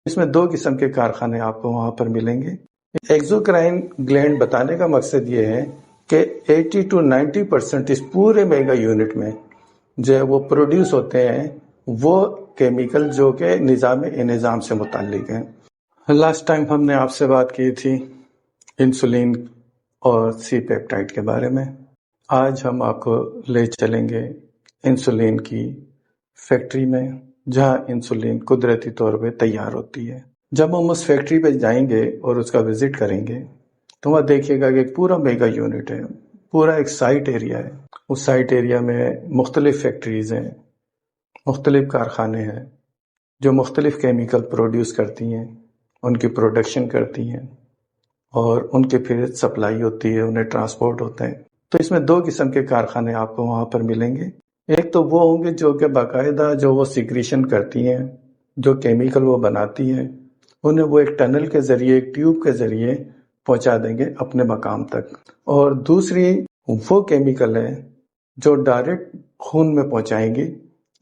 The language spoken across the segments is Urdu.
اس میں دو قسم کے کارخانے آپ کو وہاں پر ملیں گے۔ ایکزوکرائن گلینڈ بتانے کا مقصد یہ ہے کہ 80 to 90% اس پورے میگا یونٹ میں جو ہے وہ پروڈیوس ہوتے ہیں وہ کیمیکل جو کہ نظام انظام سے متعلق ہیں۔ لاسٹ ٹائم ہم نے آپ سے بات کی تھی انسولین اور سی پیپٹائڈ کے بارے میں۔ آج ہم آپ کو لے چلیں گے انسولین کی فیکٹری میں جہاں انسولین قدرتی طور پہ تیار ہوتی ہے۔ جب ہم اس فیکٹری پہ جائیں گے اور اس کا وزٹ کریں گے تو وہاں دیکھیے گا کہ ایک پورا میگا یونٹ ہے، پورا ایک سائٹ ایریا ہے۔ اس سائٹ ایریا میں مختلف فیکٹریز ہیں، مختلف کارخانے ہیں جو مختلف کیمیکل پروڈیوس کرتی ہیں، ان کی پروڈکشن کرتی ہیں اور ان کے پھر سپلائی ہوتی ہے، انہیں ٹرانسپورٹ ہوتا ہے۔ تو اس میں دو قسم کے کارخانے آپ کو وہاں پر ملیں گے۔ ایک تو وہ ہوں گے جو کہ باقاعدہ جو وہ سیکریشن کرتی ہیں، جو کیمیکل وہ بناتی ہیں، انہیں وہ ایک ٹنل کے ذریعے، ایک ٹیوب کے ذریعے پہنچا دیں گے اپنے مقام تک۔ اور دوسری وہ کیمیکل ہیں جو ڈائریکٹ خون میں پہنچائیں گی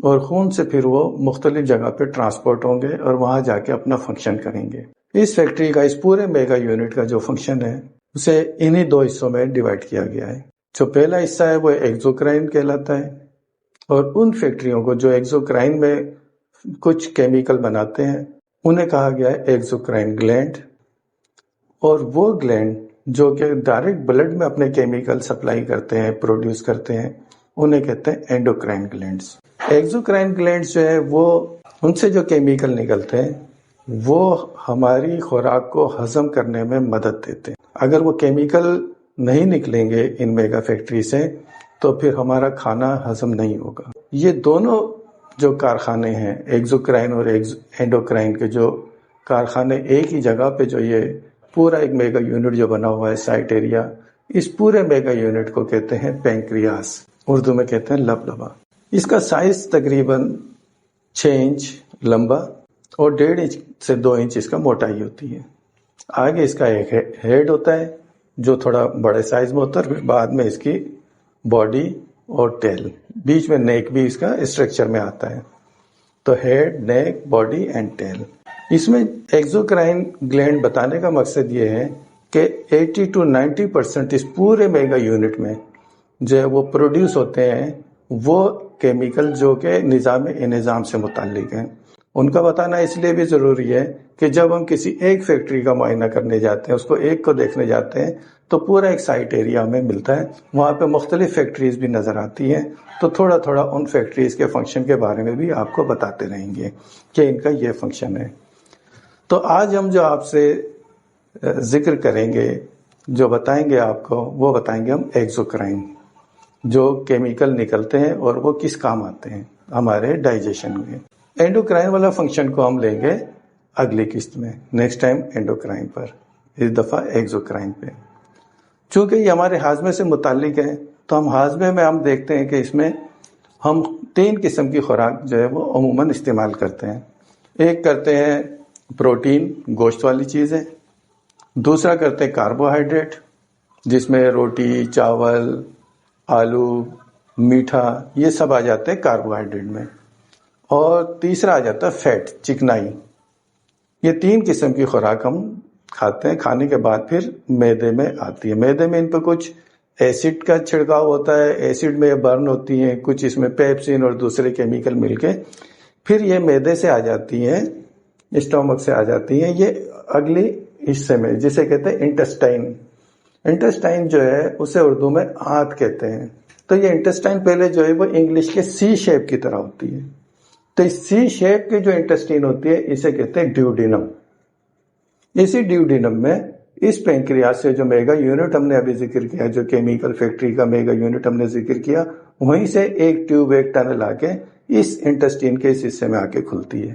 اور خون سے پھر وہ مختلف جگہ پہ ٹرانسپورٹ ہوں گے اور وہاں جا کے اپنا فنکشن کریں گے۔ اس فیکٹری کا، اس پورے میگا یونٹ کا جو فنکشن ہے اسے انہی دو حصوں میں ڈیوائڈ کیا گیا ہے۔ جو پہلا حصہ ہے وہ ایکزوکرائن کہلاتا ہے، اور ان فیکٹریوں کو جو ایکزوکرائن میں کچھ کیمیکل بناتے ہیں انہیں کہا گیا ہے ایکزوکرائن گلینڈ، اور وہ گلینڈ جو کہ ڈائریکٹ بلڈ میں اپنے کیمیکل سپلائی کرتے ہیں، پروڈیوس کرتے ہیں، انہیں کہتے ہیں اینڈوکرائن گلینڈز۔ ایکزوکرائن گلینڈز جو ہے وہ ان سے جو کیمیکل نکلتے ہیں وہ ہماری خوراک کو ہضم کرنے میں مدد دیتے ہیں۔ اگر وہ کیمیکل نہیں نکلیں گے ان میگا فیکٹری سے تو پھر ہمارا کھانا ہضم نہیں ہوگا۔ یہ دونوں جو کارخانے ہیں، ایکزوکرائن اور اینڈوکرائن کے جو کارخانے ایک ہی جگہ پہ، جو یہ پورا ایک میگا یونٹ جو بنا ہوا ہے سائٹ ایریا، اس پورے میگا یونٹ کو کہتے ہیں پینکریاس، اردو میں کہتے ہیں لبلبا۔ اس کا سائز تقریباً 6 انچ لمبا اور 1.5 انچ سے 2 انچ اس کا موٹائی ہوتی ہے۔ آگے اس کا ایک ہیڈ ہوتا ہے جو تھوڑا بڑے سائز میں ہوتا ہے، پھر بعد میں اس کی باڈی اور ٹیل، بیچ میں نیک بھی اس کا اسٹرکچر میں آتا ہے۔ تو head, neck, body and tail. اس میں ایکزوکرائن گلینڈ بتانے کا مقصد یہ ہے کہ 80 to 90% اس پورے میگا یونٹ میں جو ہے وہ پروڈیوس ہوتے ہیں وہ کیمیکل جو کہ نظام انظام سے متعلق ہیں۔ ان کا بتانا اس لیے بھی ضروری ہے کہ جب ہم کسی ایک فیکٹری کا معائنہ کرنے جاتے ہیں، اس کو ایک کو دیکھنے جاتے ہیں، تو پورا ایک سائٹ ایریا ہمیں ملتا ہے، وہاں پہ مختلف فیکٹریز بھی نظر آتی ہیں، تو تھوڑا تھوڑا ان فیکٹریز کے فنکشن کے بارے میں بھی آپ کو بتاتے رہیں گے کہ ان کا یہ فنکشن ہے۔ تو آج ہم جو آپ سے ذکر کریں گے، جو بتائیں گے آپ کو، وہ بتائیں گے ہم ایکزوکرائن، جو کیمیکل نکلتے ہیں اور وہ کس کام آتے ہیں ہمارے ڈائجیشن میں۔ اینڈوکرائن والا فنکشن کو ہم لیں گے اگلی قسط میں، نیکسٹ ٹائم اینڈوکرائن پر، اس دفعہ ایکزوکرائن پہ۔ چونکہ یہ ہمارے ہاضمے سے متعلق ہے تو ہم ہاضمے میں ہم دیکھتے ہیں کہ اس میں ہم 3 قسم کی خوراک جو ہے وہ عموماً استعمال کرتے ہیں۔ ایک کرتے ہیں پروٹین، گوشت والی چیزیں، دوسرا کرتے ہیں کاربوہائیڈریٹ جس میں روٹی، چاول، آلو، میٹھا، یہ سب آ جاتے ہیں کاربوہائیڈریٹ میں، اور تیسرا آ جاتا ہے فیٹ، چکنائی۔ یہ 3 قسم کی خوراک ہم کھاتے ہیں، کھانے کے بعد پھر معدے میں آتی ہے۔ معدے میں ان پہ کچھ ایسڈ کا چھڑکاؤ ہوتا ہے، ایسڈ میں برن ہوتی ہیں، کچھ اس میں پیپسین اور دوسرے کیمیکل مل کے پھر یہ معدے سے آ جاتی ہیں، اسٹومک سے آ جاتی ہیں، یہ اگلی حصے میں جسے کہتے ہیں انٹسٹائن۔ انٹسٹائن جو ہے اسے اردو میں آنت کہتے ہیں۔ تو یہ انٹسٹائن پہلے جو ہے وہ انگلش کے سی شیپ کی طرح ہوتی ہے، تو اس سی شیپ کی جو انٹسٹائن ہوتی ہے اسے کہتے ہیں ڈیوڈینم۔ اسی ڈیوڈینم میں اس پینکریاس سے جو میگا یونٹ ہم نے ابھی ذکر کیا، جو کیمیکل فیکٹری کا میگا یونٹ ہم نے ذکر کیا، وہیں سے ایک ٹیوب، ایک ٹنل آ کے اس انٹسٹائن کے اس حصے میں آ کے کھلتی ہے۔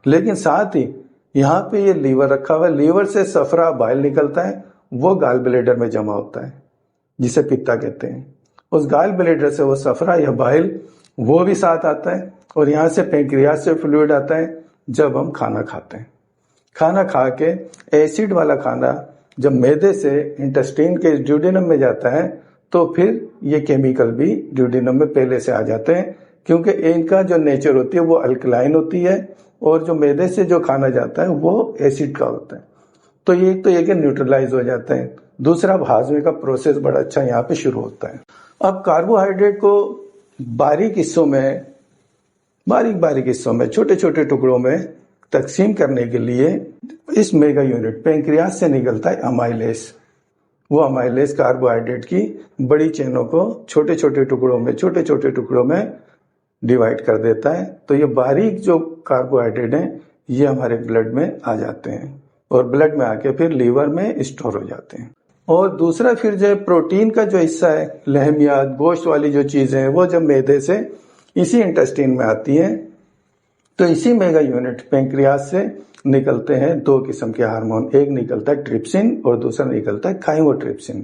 لیکن ساتھ ہی یہاں پہ یہ لیور رکھا ہوا ہے، لیور سے صفرا بائل نکلتا ہے، وہ گال بلیڈر میں جمع ہوتا ہے جسے پتا کہتے ہیں۔ اس گال بلیڈر سے وہ صفرا یا بائل وہ بھی ساتھ آتا ہے، اور یہاں سے پینکریاس سے فلوئڈ آتا ہے جب ہم کھانا کھاتے ہیں۔ کھانا کھا کے ایسڈ والا کھانا جب معدے سے انٹسٹائن کے ڈیوڈینم میں جاتا ہے تو پھر یہ کیمیکل بھی ڈیوڈینم میں پہلے سے آ جاتے ہیں، کیونکہ ان کا جو نیچر ہوتی ہے وہ الکلائن ہوتی ہے اور جو میدے سے جو کھانا جاتا ہے وہ ایسڈ کا ہوتا ہے. تو یہ کہ نیوٹرلائز ہو جاتا ہے. دوسرا اب ہاضمے کا پروسیس بڑا اچھا یہاں پہ شروع ہوتا ہے. اب کاربوہائیڈریٹ کو باریک حصوں میں چھوٹے چھوٹے ٹکڑوں میں تقسیم کرنے کے لیے اس میگا یونٹ پینکریاس سے نکلتا ہے امائلیز. وہ امائلیز کاربوہائیڈریٹ کی بڑی چینوں کو چھوٹے چھوٹے ٹکڑوں میں ڈیوائیڈ کر دیتا ہے. تو یہ باریک جو کاربوہائیڈریٹ ہیں یہ ہمارے بلڈ میں آ جاتے ہیں اور بلڈ میں آ کے پھر لیور میں اسٹور ہو جاتے ہیں. اور دوسرا پھر جو پروٹین کا جو حصہ ہے، لحمیات، گوشت والی جو چیزیں ہیں، وہ جب میدے سے اسی انٹسٹین میں آتی ہیں تو اسی میگا یونٹ پینکریاس سے نکلتے ہیں دو قسم کے ہارمون. ایک نکلتا ہے ٹرپسن اور دوسرا نکلتا ہے کھائیموٹرپسن.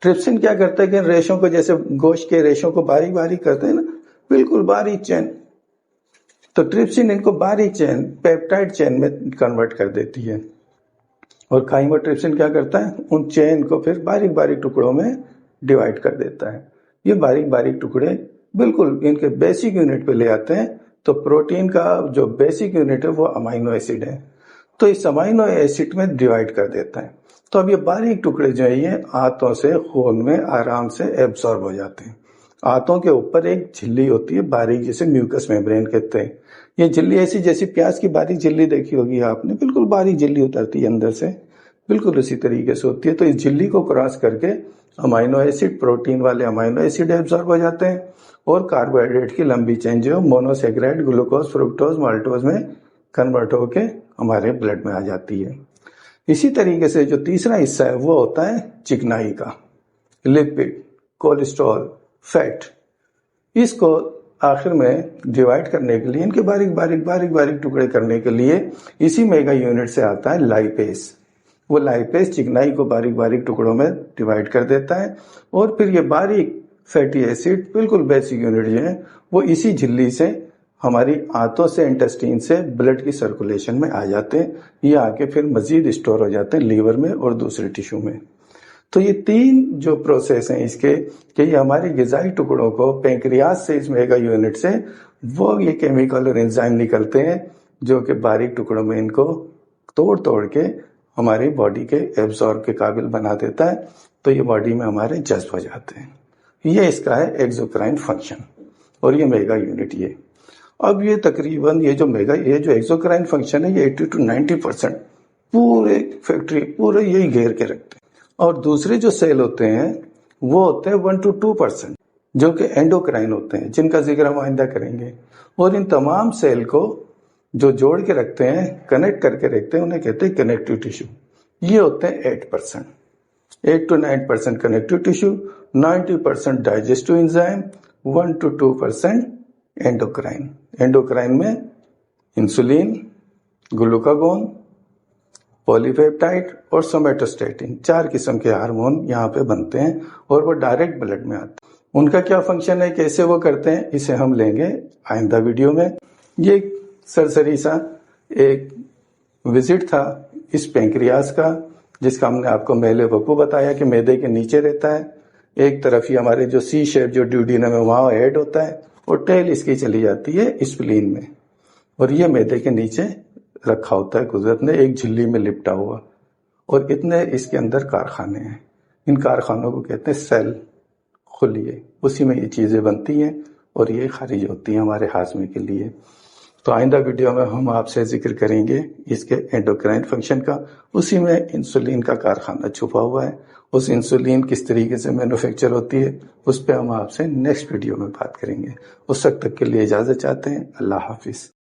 ٹرپسن کیا کرتا ہے کہ ریشوں کو، جیسے گوشت کے ریشوں کو باریک باریک کرتے ہیں نا، بالکل باریک چین، تو ٹرپسن ان کو باریک چین، پیپٹائڈ چین میں کنورٹ کر دیتی ہے. اور کھائیموٹرپسن کیا کرتا ہے، ان چین کو پھر باریک باریک ٹکڑوں میں ڈیوائیڈ کر دیتا ہے. یہ باریک باریک ٹکڑے بالکل ان کے بیسک یونٹ پہ لے آتے ہیں. تو پروٹین کا جو بیسک یونٹ ہے وہ امائنو ایسڈ ہے، تو اس امائنو ایسڈ میں ڈیوائیڈ کر دیتا ہے. تو اب یہ باریک ٹکڑے جو ہیں یہ آنتوں سے خون میں آرام سے ایبزارب ہو جاتے ہیں. آنتوں کے اوپر ایک جھلی ہوتی ہے باریک، جسے میوکس میمبرین کہتے ہیں. یہ جھلی ایسی جیسی پیاز کی باریک جھلی دیکھی ہوگی آپ نے، بالکل باریک جھلی اترتی ہے اندر سے، بالکل اسی طریقے سے ہوتی ہے. تو اس جھلی کو کراس کر کے امائنو ایسڈ، پروٹین والے امائنو ایسڈ ایبزارب ہو جاتے ہیں اور کاربوہائیڈریٹ کی لمبی چین جو مونوسیکرائڈ، گلوکوز، فرکٹوز، مالٹوز میں کنورٹ ہو کے ہمارے بلڈ میں آ جاتی ہے. اسی طریقے سے جو تیسرا حصہ ہے وہ ہوتا ہے چکنائی کا، لپڈ، کولیسٹرول، فیٹ. اس کو آخر میں ڈیوائیڈ کرنے کے لیے، ان کے باریک باریک ٹکڑے کرنے کے لیے اسی میگا یونٹ سے آتا ہے لائپیز. وہ لائپیز چکنائی کو باریک باریک ٹکڑوں میں ڈیوائیڈ کر دیتا ہے اور پھر یہ باریک فیٹی ایسڈ بالکل بیسک یونٹ جو ہے وہ اسی جھلی سے ہماری آنتوں سے، انٹسٹین سے بلڈ کی سرکولیشن میں آ جاتے ہیں. یہ آ کے پھر مزید اسٹور ہو جاتے ہیں لیور میں اور دوسرے ٹیشو میں. تو یہ تین جو پروسیس ہیں اس کے، کہ یہ ہماری غذائی ٹکڑوں کو پینکریاس سے، اس میگا یونٹ سے، وہ یہ کیمیکل اور انزائم نکلتے ہیں جو کہ باریک ٹکڑوں میں ان کو توڑ کے ہماری باڈی کے ایبزارب کے قابل بنا دیتا ہے. تو یہ باڈی میں ہمارے جذب ہو جاتے ہیں. یہ اس کا ہے ایکزوکرائن فنکشن اور یہ میگا یونٹ. یہ اب یہ تقریباً یہ جو ایکزوکرائن فنکشن ہے یہ 80 to 90% پورے فیکٹری پورے یہی گھیر کے رکھتے ہیں. اور دوسرے جو سیل ہوتے ہیں وہ ہوتے ہیں 1 to 2% جو کہ اینڈوکرائن ہوتے ہیں، جن کا ذکر ہم آئندہ کریں گے. اور ان تمام سیل کو جو جوڑ کے رکھتے ہیں، کنیکٹ کر کے رکھتے ہیں، انہیں کہتے ہیں کنیکٹیو ٹیشو. یہ ہوتے ہیں 8 to 9% connective tissue, 90% digestive enzyme, 1 to 2% endocrine. Endocrine میں انسولین، گلوکاگون، پولی پیپٹائڈ اور سومیٹوسٹیٹن، 4 قسم کے ہارمون یہاں پہ بنتے ہیں اور وہ ڈائریکٹ بلڈ میں آتے ہیں. ان کا کیا فنکشن ہے، کیسے وہ کرتے ہیں، اسے ہم لیں گے آئندہ ویڈیو میں. یہ سرسری سا ایک وزٹ تھا اس پینکریاس کا، جس کا ہم نے آپ کو میلے وقوع بتایا کہ میدے کے نیچے رہتا ہے. ایک طرف ہی ہمارے جو سی شیپ جو ڈیوڈینم ہے وہاں ایڈ ہوتا ہے اور ٹیل اس کی چلی جاتی ہے اسپلین میں، اور یہ میدے کے نیچے رکھا ہوتا ہے قدرت نے ایک جھلی میں لپٹا ہوا. اور اتنے اس کے اندر کارخانے ہیں، ان کارخانوں کو کہتے ہیں سیل خلیے، اسی میں یہ چیزیں بنتی ہیں اور یہ خارج ہوتی ہیں ہمارے ہاضمے کے لیے. تو آئندہ ویڈیو میں ہم آپ سے ذکر کریں گے اس کے اینڈوکرائن فنکشن کا. اسی میں انسولین کا کارخانہ چھپا ہوا ہے، اس انسولین کس طریقے سے مینوفیکچر ہوتی ہے اس پہ ہم آپ سے نیکسٹ ویڈیو میں بات کریں گے. اس وقت تک کے لیے اجازت چاہتے ہیں. اللہ حافظ.